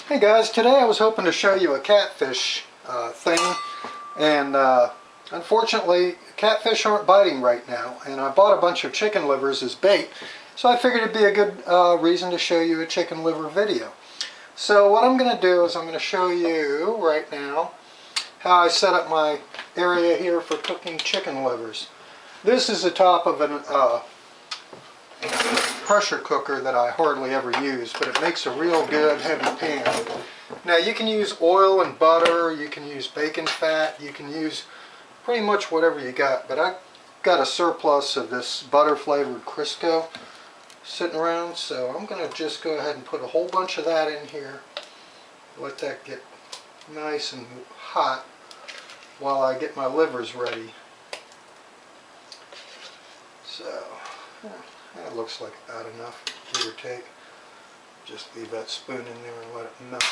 Hey guys, today I was hoping to show you a catfish thing, and unfortunately catfish aren't biting right now, and I bought a bunch of chicken livers as bait, so I figured it'd be a good reason to show you a chicken liver video. So what I'm going to do is I'm going to show you right now how I set up my area here for cooking chicken livers. This is the top of an pressure cooker that I hardly ever use, but it makes a real good heavy pan. Now you can use oil and butter, you can use bacon fat, you can use pretty much whatever you got, but I got a surplus of this butter flavored Crisco sitting around, so I'm going to just go ahead and put a whole bunch of that in here, let that get nice and hot while I get my livers ready. So that looks like about enough, give or take. Just leave that spoon in there and let it melt.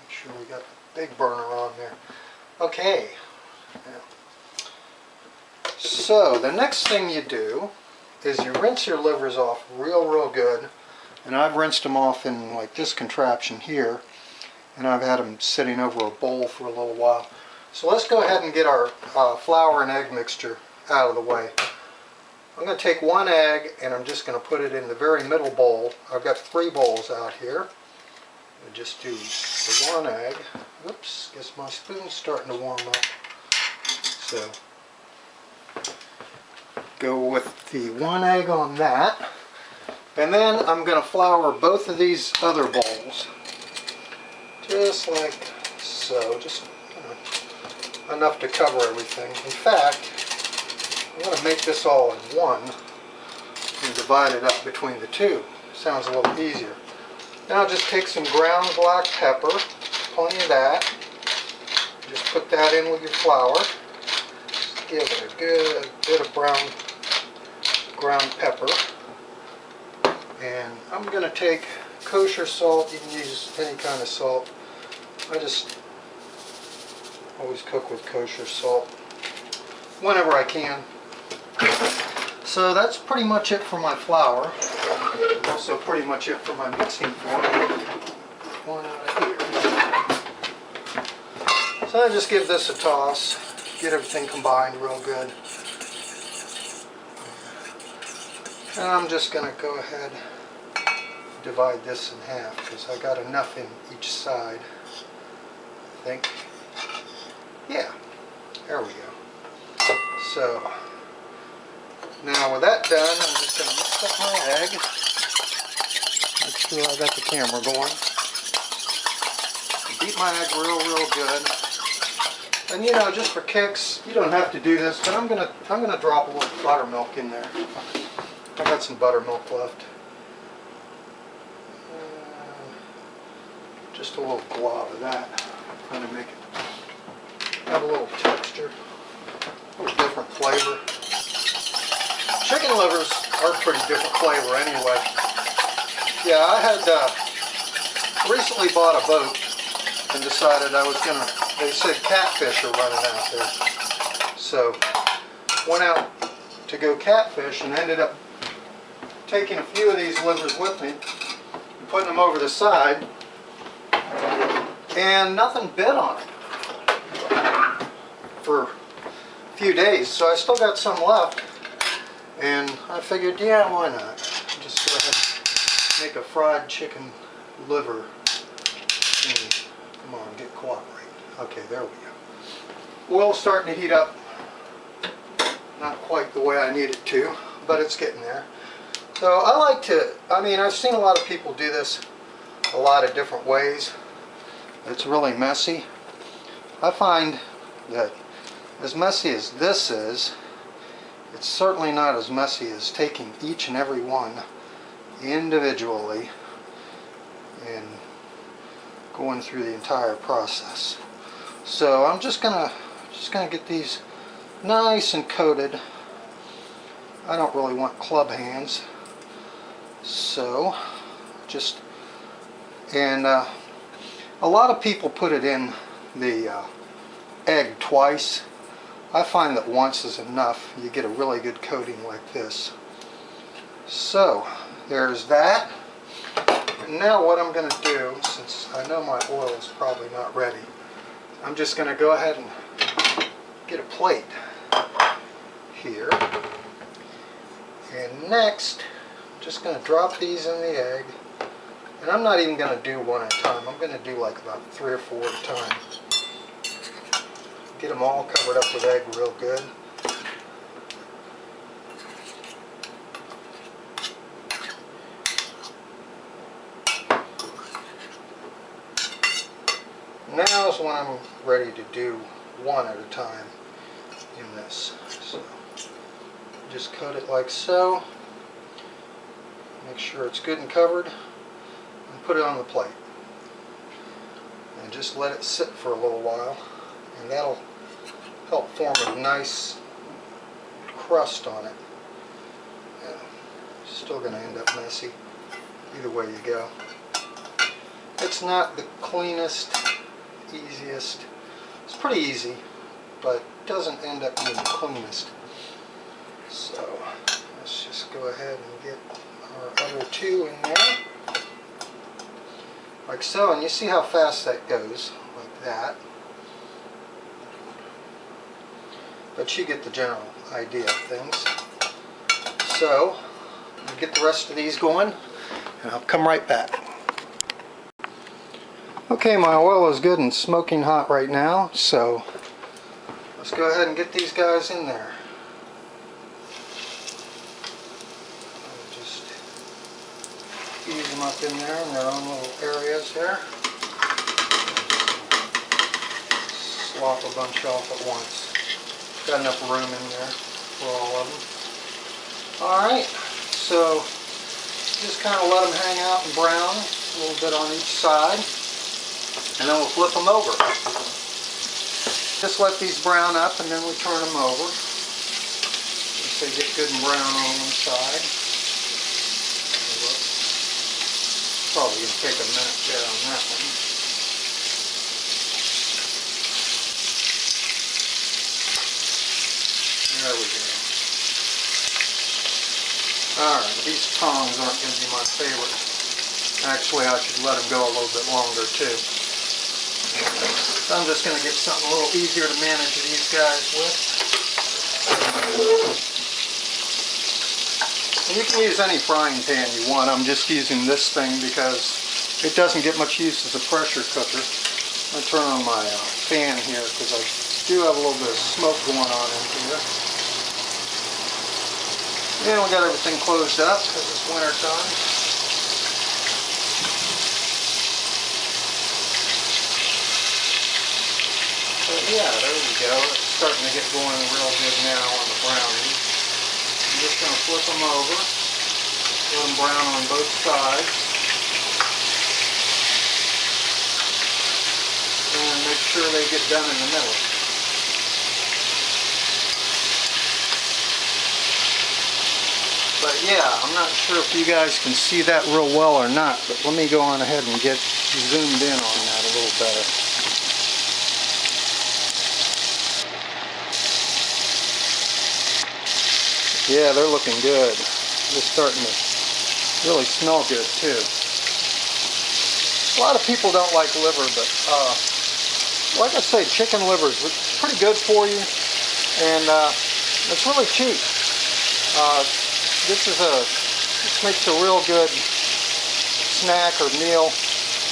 Make sure we got the big burner on there. Okay. Now, so the next thing you do is you rinse your livers off real good. And I've rinsed them off in like this contraption here. And I've had them sitting over a bowl for a little while. So let's go ahead and get our flour and egg mixture out of the way. I'm going to take one egg and I'm just going to put it in the very middle bowl. I've got 3 bowls out here. I just do the one egg. Oops, guess my spoon's starting to warm up. So go with the one egg on that. And then I'm going to flour both of these other bowls. Just like so. Just enough to cover everything. In fact, I'm going to make this all in one and divide it up between the two. Sounds a little easier. Now just take some ground black pepper, plenty of that. Just put that in with your flour. Just give it a good bit of ground pepper. And I'm going to take kosher salt. You can use any kind of salt. I just always cook with kosher salt whenever I can. So that's pretty much it for my flour. Also pretty much it for my mixing fork. One out of here. So I just give this a toss, get everything combined real good. And I'm just going to go ahead and divide this in half because I got enough in each side, I think. Yeah, there we go. So now with that done, I'm just going to mix up my egg. Make sure I got the camera going. Beat my egg real good. And you know, just for kicks, you don't have to do this, but I'm gonna drop a little buttermilk in there. I got some buttermilk left. Just a little glob of that. Trying to make it have a little texture, a little different flavor. Chicken livers are a pretty different flavor anyway. Yeah, I had recently bought a boat and decided I was going to, they said catfish are running out there. So went out to go catfish and ended up taking a few of these livers with me and putting them over the side, and nothing bit on it for a few days. So I still got some left. And I figured, yeah, why not? Just go ahead and make a fried chicken liver. Come on, get cooperate. Okay, there we go. Oil's starting to heat up. Not quite the way I need it to, but it's getting there. So I like to, I've seen a lot of people do this a lot of different ways. It's really messy. I find that as messy as this is, it's certainly not as messy as taking each and every one individually and going through the entire process. So I'm just gonna get these nice and coated. I don't really want club hands, so just a lot of people put it in the egg twice. I find that once is enough. You get a really good coating like this. So there's that. Now what I'm going to do, since I know my oil is probably not ready, I'm just going to go ahead and get a plate here. And next, I'm just going to drop these in the egg. And I'm not even going to do one at a time. I'm going to do like about 3 or 4 at a time. Get them all covered up with egg real good. Now is when I'm ready to do one at a time in this. So just cut it like so. Make sure it's good and covered. And put it on the plate. And just let it sit for a little while. And that'll help form a nice crust on it. Yeah, still going to end up messy either way you go. It's not the cleanest, easiest. It's pretty easy, but it doesn't end up being the cleanest. So let's just go ahead and get our other 2 in there. Like so, and you see how fast that goes, like that. But you get the general idea of things. So, I'll get the rest of these going, and I'll come right back. Okay, my oil is good and smoking hot right now, so let's go ahead and get these guys in there. Just ease them up in there in their own little areas here. Slop a bunch off at once. Got enough room in there for all of them. Alright, so just kind of let them hang out and brown a little bit on each side. And then we'll flip them over. Just let these brown up and then we turn them over. Once they get good and brown on one side. Probably going to take a minute there on that one. There we go. Alright, these tongs aren't going to be my favorite. Actually, I should let them go a little bit longer too. So I'm just going to get something a little easier to manage these guys with. And you can use any frying pan you want. I'm just using this thing because it doesn't get much use as a pressure cooker. I'm going to turn on my fan here because I do have a little bit of smoke going on in here. And we got everything closed up because it's winter time. But yeah, there we go. It's starting to get going real good now on the brownies. I'm just going to flip them over, let them brown on both sides, and make sure they get done in the middle. But yeah, I'm not sure if you guys can see that real well or not, but let me go on ahead and get zoomed in on that a little better. Yeah, they're looking good. They're starting to really smell good too. A lot of people don't like liver, but like I say, chicken liver is pretty good for you, and it's really cheap. This makes a real good snack or meal.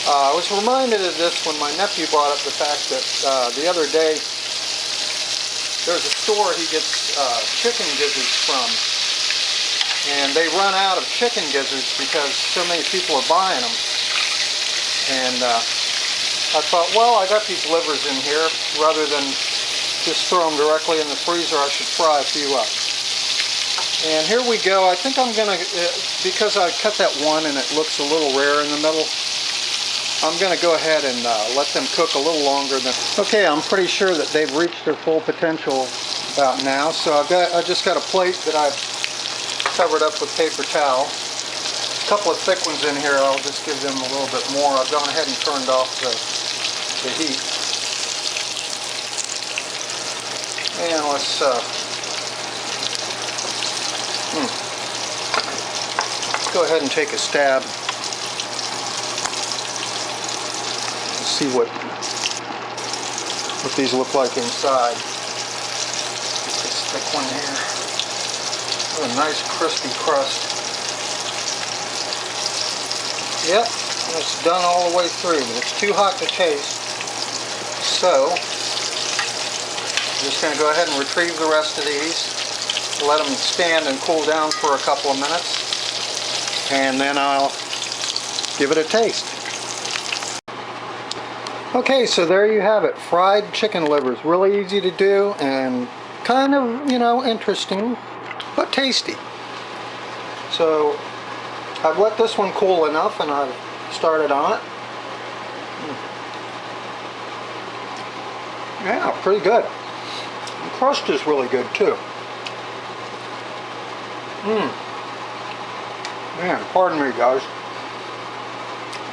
I was reminded of this when my nephew brought up the fact that the other day there's a store he gets chicken gizzards from, and they run out of chicken gizzards because so many people are buying them. And I thought, well, I got these livers in here, rather than just throw them directly in the freezer, I should fry a few up. And here we go. I think I'm going to, because I cut that one and it looks a little rare in the middle, I'm going to go ahead and let them cook a little longer than... Okay, I'm pretty sure that they've reached their full potential about now. So I just got a plate that I've covered up with paper towel. A couple of thick ones in here, I'll just give them a little bit more. I've gone ahead and turned off the heat. And let's go ahead and take a stab see what these look like inside. This thick one here. Oh, a nice crispy crust. Yep, it's done all the way through, but it's too hot to taste. So, I'm just going to go ahead and retrieve the rest of these. Let them stand and cool down for a couple of minutes. And then I'll give it a taste. Okay, so there you have it. Fried chicken livers. Really easy to do and kind of, you know, interesting, but tasty. So I've let this one cool enough and I've started on it. Yeah, pretty good. The crust is really good too. Man, pardon me guys.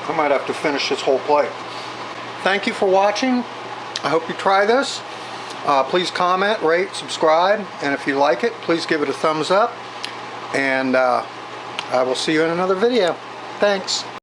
I might have to finish this whole plate. Thank you for watching. I hope you try this. Please comment, rate, subscribe, and if you like it, please give it a thumbs up. And I will see you in another video. Thanks.